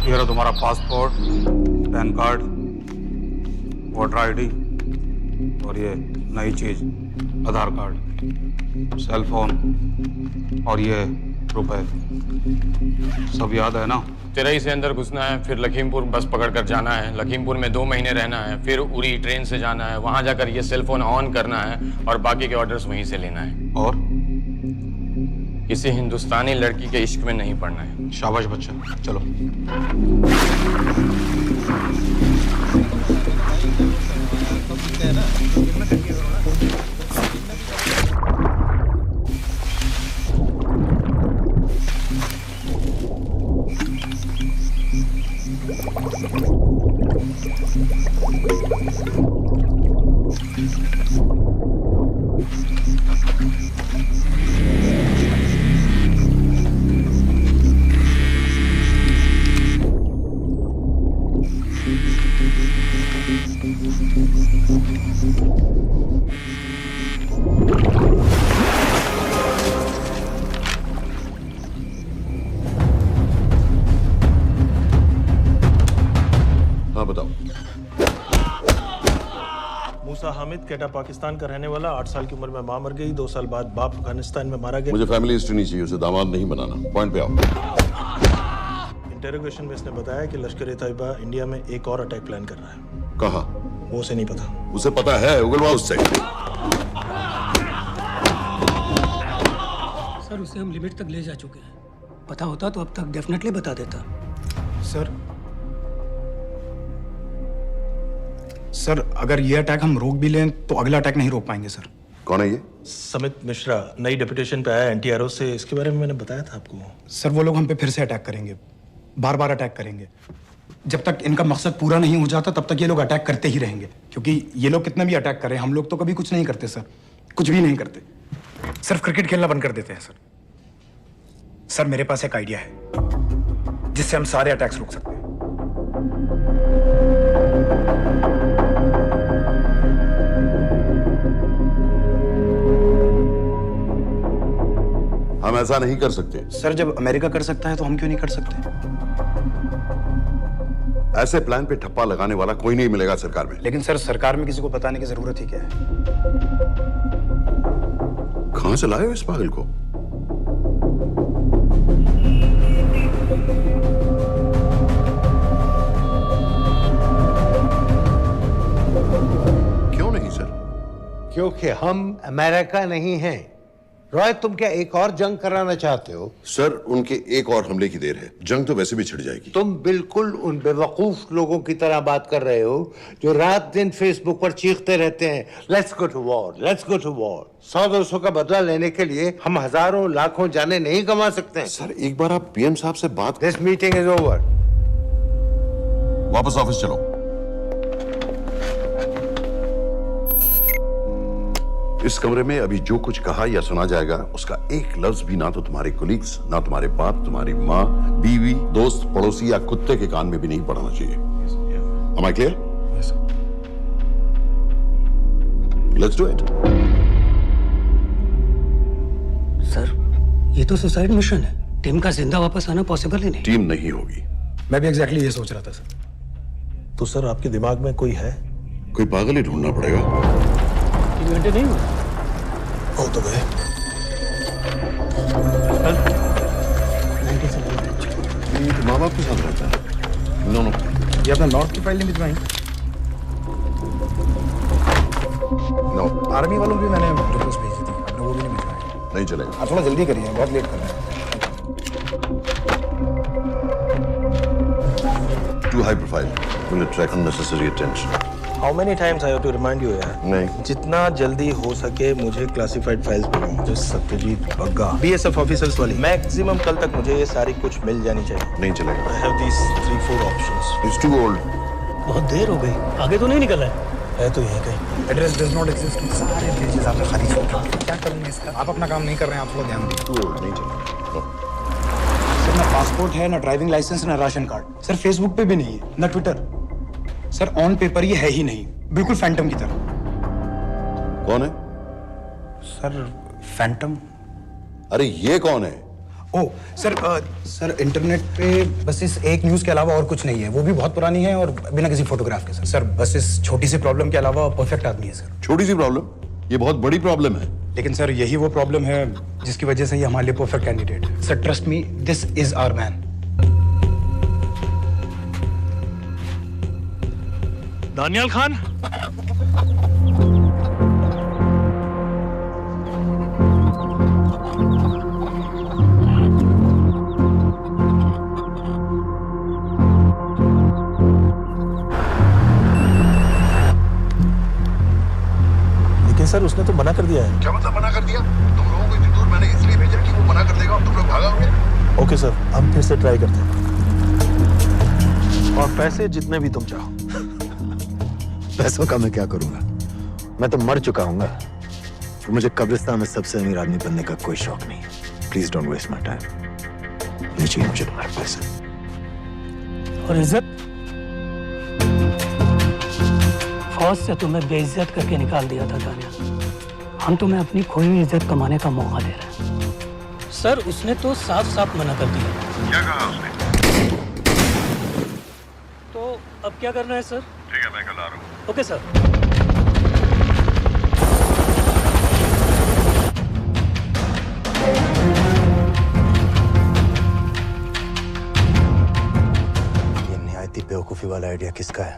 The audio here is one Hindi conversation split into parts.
ये रहा तुम्हारा passport, pan card, voter ID और ये नई चीज आधार कार्ड, सेल फोन और ये रुपए। सब याद है ना? तिरई से अंदर घुसना है, फिर लखीमपुर बस पकड़कर जाना है, लखीमपुर में 2 महीने रहना है, फिर उरी ट्रेन से जाना है, वहां जाकर ये सेल फोन ऑन करना है और बाकी के ऑर्डर्स वहीं से लेना है। और किसी हिंदुस्तानी लड़की के इश्क में नहीं पड़ना है। शाबाश बच्चा, चलो। हाँ बताओ। मूसा हामिद, केटा पाकिस्तान का रहने वाला, 8 साल की उम्र में मां मर गई, 2 साल बाद बाप अफगानिस्तान में मारा गया। मुझे फैमिली हिस्ट्री नहीं चाहिए, उसे दामाद नहीं बनाना। पॉइंट पे आओ। इंटेरोगेशन में इसने बताया कि लश्कर ए तैयबा इंडिया में एक और अटैक प्लान कर रहा है। कहाँ? वो उसे नहीं पता। उसे पता है, उगलवा उससे। सर उसे हम लिमिट तक ले जा चुके हैं। पता होता तो अब तक डेफिनेटली बता देता। सर अगर ये अटैक हम रोक भी लें तो अगला अटैक नहीं रोक पाएंगे सर। कौन है ये? समित मिश्रा नई डेपुटेशन पे आया एंटी एरो से। इसके बारे में मैंने बताया था आपको। सर वो लोग हम पे फिर से अटैक करेंगे, बार बार अटैक करेंगे। जब तक इनका मकसद पूरा नहीं हो जाता तब तक ये लोग अटैक करते ही रहेंगे, क्योंकि ये लोग कितना भी अटैक करें हम लोग तो कभी कुछ नहीं करते सर, कुछ भी नहीं करते। सिर्फ क्रिकेट खेलना बंद कर देते हैं सर। सर मेरे पास एक आइडिया है जिससे हम सारे अटैक्स रोक सकते हैं। हम ऐसा नहीं कर सकते। सर जब अमेरिका कर सकता है तो हम क्यों नहीं कर सकते? ऐसे प्लान पे ठप्पा लगाने वाला कोई नहीं मिलेगा सरकार में। लेकिन सर सरकार में किसी को बताने की जरूरत ही क्या है? कहां से लाए हो इस पागल को? क्यों नहीं सर? क्योंकि हम अमेरिका नहीं हैं। रॉय, तुम क्या एक और जंग कराना चाहते हो? सर उनके एक और हमले की देर है, जंग तो वैसे भी छिड़ जाएगी। तुम बिल्कुल उन बेवकूफ लोगों की तरह बात कर रहे हो जो रात दिन फेसबुक पर चीखते रहते हैं let's go to war, let's go to war. 100-200 का बदला लेने के लिए हम हजारों लाखों जाने नहीं कमा सकते। सर एक बार आप पीएम साहब से बात। This meeting is over. वापस ऑफिस चलो। इस कमरे में अभी जो कुछ कहा या सुना जाएगा उसका एक लफ्ज भी ना तो तुम्हारे कोलीग्स, ना तुम्हारे बाप, तुम्हारी माँ, बीवी, दोस्त, पड़ोसी या कुत्ते के कान में भी नहीं पड़ना चाहिए। Am I clear? Yes, sir. Let's do it. Sir ये तो सुसाइड मिशन है। टीम का जिंदा वापस आना पॉसिबल ही नहीं। टीम नहीं होगी। मैं भी एग्जैक्टली ये सोच रहा था सर। तो सर आपके दिमाग में कोई है? कोई पागल ही ढूंढना पड़ेगा। 3 घंटे नहीं हुए। हो तो गए। माँ बाप के साथ रहता है। नो नो, ये अपना नॉर्थ की फाइल नहीं भिजवाई? नो आर्मी वालों की मैंने रिक्वेस्ट भेजी थी, आपने वो भी नहीं भिजवाई। नहीं चलेगा। आप थोड़ा जल्दी करिए, बहुत लेट कर रहे हैं। Too high profile. Will attract unnecessary attention. How many times I have to remind you यार? नहीं। जितना जल्दी हो सके मुझे क्लासिफाइड फाइल्स बनाओ। जो सत्यजीत बग्गा, बीएसएफ ऑफिसर्स वाली। मैक्सिमम कल तक मुझे ये सारी कुछ मिल जानी चाहिए। नहीं चलेगा। I have these 3-4 options. It's too old. बहुत देर हो गई, आगे तो नहीं निकला है। है तो यहीं कहीं। Address does not exist. सारे पेजेस आपने खाली छोड़ दिए। क्या करेंगे इसका? आप अपना काम नहीं कर रहे हैं, आप थोड़ा ध्यान दीजिए। Too old. नहीं चलेगा। No. सर ना पासपोर्ट है, ना ड्राइविंग लाइसेंस, ना राशन कार्ड। सर फेसबुक पे भी नहीं है, ना ट्विटर। सर ऑन पेपर ये है ही नहीं, बिल्कुल फैंटम की तरह। कौन है? Sir Phantom? अरे ये कौन है? ओ सर सर इंटरनेट पे बस इस एक न्यूज़ के अलावा और कुछ नहीं है, वो भी बहुत पुरानी है और बिना किसी फोटोग्राफ के। सर बस इस छोटी सी प्रॉब्लम के अलावा परफेक्ट आदमी है सर। छोटी सी प्रॉब्लम, ये बहुत बड़ी प्रॉब्लम है। लेकिन सर यही वो प्रॉब्लम है जिसकी वजह से ये हमारे लिए परफेक्ट कैंडिडेट है। Sir trust me, this is our man. Daniyal Khan, लेकिन सर उसने तो मना कर दिया है। क्या मतलब मना कर दिया? तुम लोगों को इतनी दूर मैंने इसलिए भेजा कि वो मना कर देगा और तुम लोग भागोगे। ओके सर, हम फिर से ट्राई करते हैं, और पैसे जितने भी तुम चाहो। पैसों का मैं क्या करूंगा? मैं तो मर चुका हूंगा, और मुझे कब्रिस्तान में सबसे अमीर आदमी बनने का कोई शौक नहीं। Please don't waste my time. नहीं चाहिए मुझे तुम्हारे पैसे। और इज्जत? फौज से तुम्हें बेइज्जत करके निकाल दिया था दानिया। हम तुम्हें अपनी खोई हुई इज्जत कमाने का मौका दे रहे हैं। सर उसने तो साफ साफ मना कर दिया। क्या कहा उसने? तो अब क्या करना है सर? ठीक है, मैं कल आ रहा हूँ। Okay sir. ये निहायती बेवकूफी वाला आइडिया किसका है?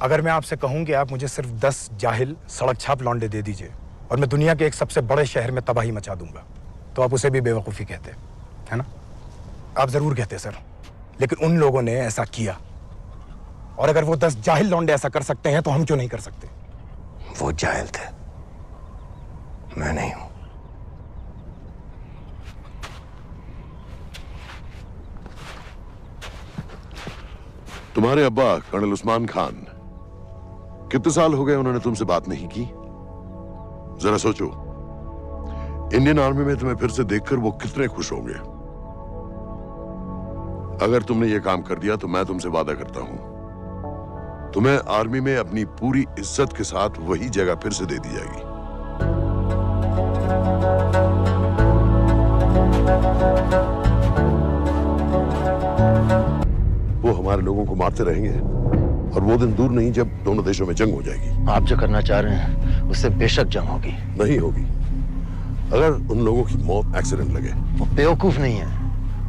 अगर मैं आपसे कहूं कि आप मुझे सिर्फ 10 जाहिल सड़क छाप लौंडे दे दीजिए और मैं दुनिया के एक सबसे बड़े शहर में तबाही मचा दूंगा, तो आप उसे भी बेवकूफ़ी कहते, है ना? आप जरूर कहते सर, लेकिन उन लोगों ने ऐसा किया, और अगर वो 10 जाहिल लौंडे ऐसा कर सकते हैं तो हम क्यों नहीं कर सकते? वो जाहिल थे, मैं नहीं हूं। तुम्हारे अब्बा कर्नल उस्मान खान, कितने साल हो गए उन्होंने तुमसे बात नहीं की? जरा सोचो, इंडियन आर्मी में तुम्हें फिर से देखकर वो कितने खुश होंगे। अगर तुमने ये काम कर दिया तो मैं तुमसे वादा करता हूं, तुम्हें आर्मी में अपनी पूरी इज्जत के साथ वही जगह फिर से दे दी जाएगी। वो हमारे लोगों को मारते रहेंगे, और वो दिन दूर नहीं जब दोनों देशों में जंग हो जाएगी। आप जो करना चाह रहे हैं उससे बेशक जंग होगी। नहीं होगी। अगर उन लोगों की मौत एक्सीडेंट लगे। वो बेवकूफ नहीं है,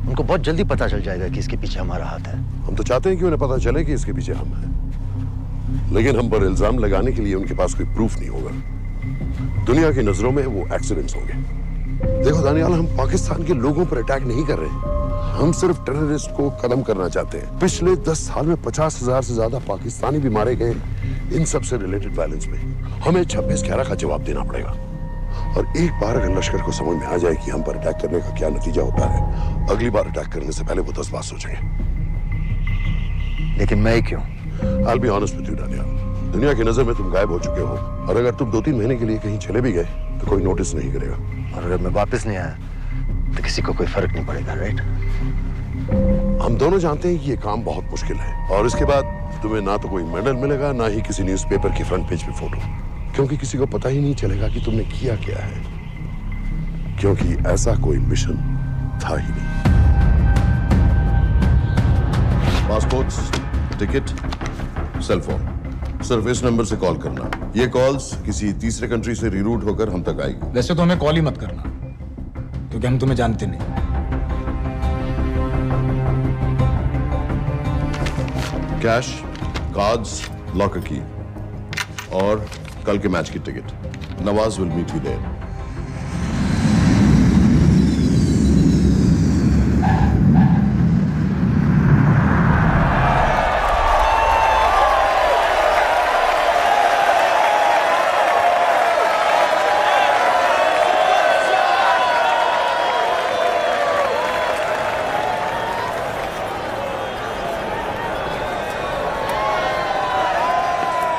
उनको बहुत जल्दी पता चल जाएगा कि इसके पीछे हमारा हाथ है। हम तो चाहते हैं कि उन्हें पता चले कि इसके पीछे हम हैं, लेकिन हम पर इल्जाम लगाने के लिए उनके पास कोई प्रूफ नहीं होगा। दुनिया की नजरों में वो एक्सीडेंट्स होंगे। देखो दानियाल, हम पाकिस्तान के लोगों पर अटैक नहीं कर रहे, हम सिर्फ टेररिस्ट को खत्म करना चाहते हैं। पिछले 10 साल में 50,000 से ज्यादा पाकिस्तानी भी मारे गए इन सब से रिलेटेड वायलेंस में। हमें 26/11 का जवाब देना पड़ेगा, और एक बार अगर लश्कर को समझ में आ जाए कि हम पर अटैक करने का क्या नतीजा होता है, अगली बार अटैक करने से पहले वो 10 बार सोचेंगे। लेकिन मैं क्यों? I'll be honest with you, Daniyal, दुनिया की नजर में तुम गायब हो चुके हो, और अगर तुम 2-3 महीने के लिए कहीं चले भी गए तो कोई नोटिस नहीं करेगा। और अगर मैं वापस नहीं आया तो किसी को कोई फर्क नहीं पड़ेगा, राइट? हम दोनों जानते हैं कि ये काम बहुत मुश्किल है, और इसके बाद तुम्हें ना तो कोई मेडल मिलेगा, ना ही किसी न्यूज़पेपर की फ्रंट पेज पे फोटो, क्योंकि किसी को पता ही नहीं चलेगा कि तुमने किया क्या है, क्योंकि ऐसा कोई मिशन था ही नहीं। पासपोर्ट्स, टिकट, सेल फोन, सिर्फ इस नंबर से कॉल करना। ये कॉल्स किसी तीसरे कंट्री से रीरूट होकर हम तक आएगी। वैसे तो हमें कॉल ही मत करना, क्योंकि हम तुम्हें जानते नहीं। कैश, कार्ड्स, लॉकर की, और कल के मैच की टिकट। Nawaz will meet you there.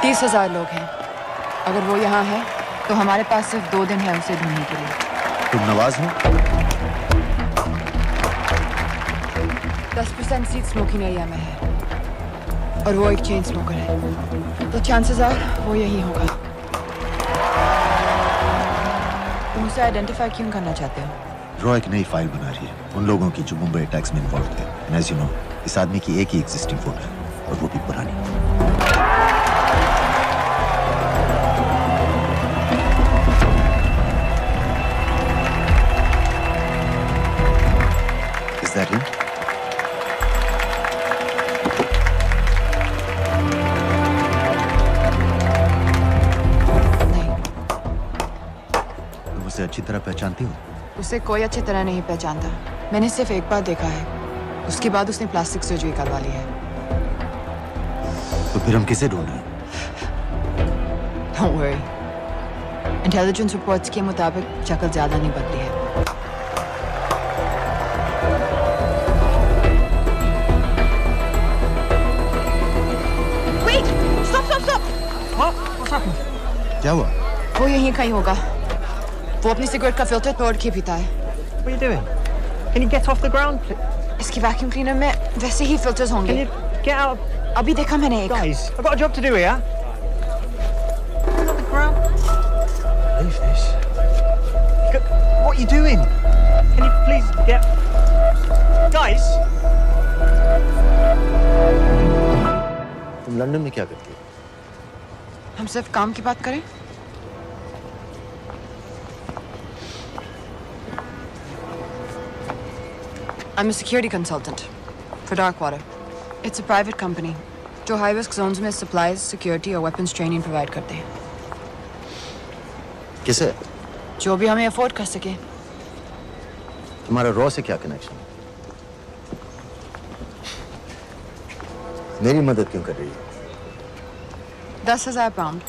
तीस 30,000 लोग हैं। अगर वो यहाँ है तो हमारे पास सिर्फ 2 दिन है उसे ढूंढने के लिए। तुम नवाज हो? 10% सीट स्मोकिंग एरिया में है, और वो एक चेन स्मोकर है, तो चांसेस आर वो यही होगा। तुम उसे आइडेंटिफाई क्यों करना चाहते हो? रॉ एक नई फाइल बना रही है उन लोगों की जो मुंबई अटैक्स में इन्वॉल्व थे। एंड एज यू नो, इस आदमी की एक ही एग्जिस्टिंग फोन है और वो भी पुरानी। Is that him? नहीं, तुम उसे अच्छी तरह पहचानती हो? उसे कोई अच्छी तरह नहीं पहचानता। मैंने सिर्फ एक बार देखा है, उसके बाद उसने प्लास्टिक सर्जरी करवा ली है। तो फिर हम किसे ढूंढ रहे हैं? Don't worry. इंटेलिजेंस रिपोर्ट्स के मुताबिक शक्ल ज्यादा नहीं बदली है। Wait! Stop! Stop! Stop! What's happened? क्या हुआ? वो यहीं कहीं होगा। वो अपनी सिगरेट का फिल्टर तोड़ के पीता है। What are you doing? Can you get off the ground, please? इसकी वैक्यूम क्लीनर में वैसे ही फिल्टर्स Can होंगे। you get out? अभी देखा मैंने एक। Guys, I've got a job to do here. Get off the ground. Leave this. What are you doing? Can you please get... Guys! तुम लंदन में क्या करती हो? हम सिर्फ काम की बात करें? I'm a security consultant for Darkwater. It's a private company जो high risk zones में supplies, security और weapons training provide करते हैं। किसे? जो भी हमें afford कर सके। तुम्हारा रॉ से क्या कनेक्शन? मेरी मदद क्यों कर रही है? 10,000 pound.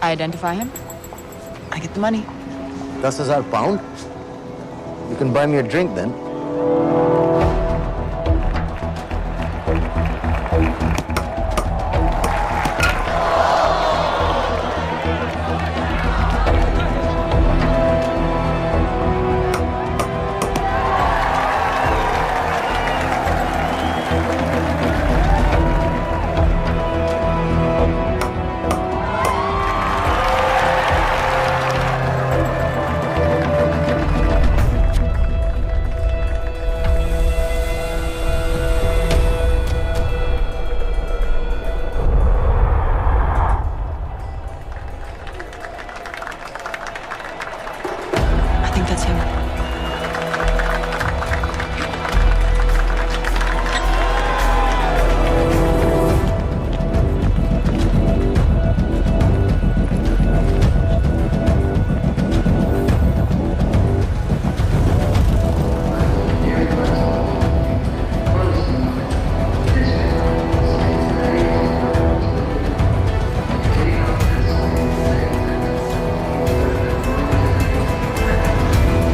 I identify him. I get the money. 10,000 pound? You can buy me a drink then. I think that's him.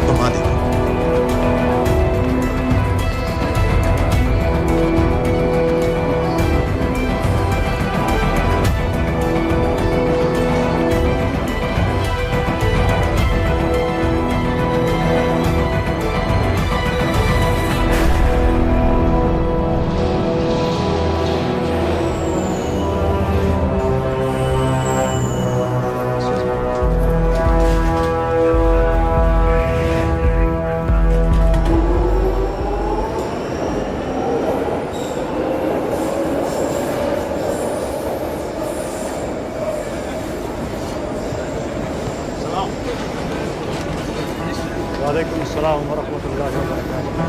घुमा दे। वालेकुम अस्सलाम वरहमतुल्लाहि वबरकातुहू।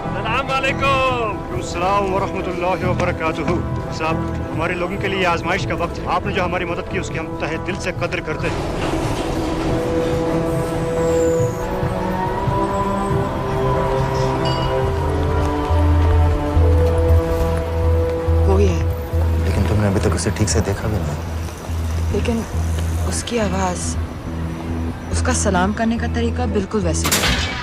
अस्सलाम वालेकुम। अस्सलाम वरहमतुल्लाहि वबरकातुहू। साहब, हमारे लोगों के लिए ये आजमाइश का वक्त है। आपने जो हमारी मदद की उसकी हम तहे दिल से कद्र करते हैं। वो ही है, लेकिन तुमने अभी तक उसे ठीक से देखा भी नहीं। लेकिन उसकी आवाज, उसका सलाम करने का तरीका बिल्कुल वैसे ही है।